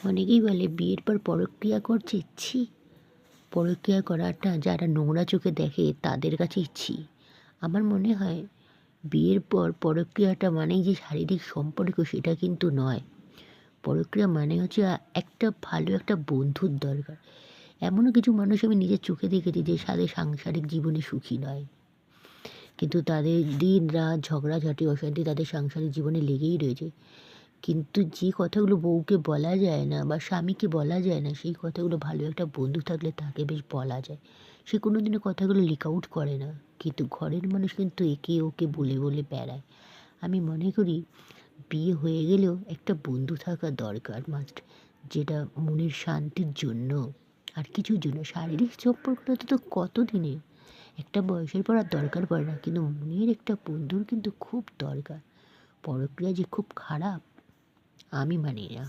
অনেকেই বলে বিয়ের পর পরক্রিয়া করছে, ছি। পরক্রিয়া করাটা যারা নোংরা চোখে দেখে তাদের কাছেই ছি। আমার মনে হয় বিয়ের পর পরক্রিয়াটা মানেই যে শারীরিক সম্পর্ক সেটা কিন্তু নয়। পরক্রিয়া মানে হচ্ছে একটা ভালো একটা বন্ধুর দরকার। এমনও কিছু মানুষ আমি নিজের চোখে দেখেছি যে তাদের সাংসারিক জীবনে সুখী নয়, কিন্তু তাদের দিন রাত ঝগড়াঝাটি অশান্তি তাদের সাংসারিক জীবনে লেগেই রয়েছে। কিন্তু যে কথাগুলো বউকে বলা যায় না বা স্বামীকে বলা যায় না, সেই কথাগুলো ভালো একটা বন্ধু থাকলে তাকে বেশ বলা যায়। সে কোনো দিনও কথাগুলো লিক আউট করে না, কিন্তু ঘরের মানুষ কিন্তু একে ওকে বলে বলে বেড়ায়। আমি মনে করি বিয়ে হয়ে গেলেও একটা বন্ধু থাকা দরকার মাস্ট, যেটা মনের শান্তির জন্য আর কিছুর জন্য। শারীরিক সম্পর্কটা তো কত দিনের, একটা বয়সের পর আর দরকার পড়ে না, কিন্তু মনের একটা বন্ধুর কিন্তু খুব দরকার। পরক্রিয়া যে খুব খারাপ আমি মানি না।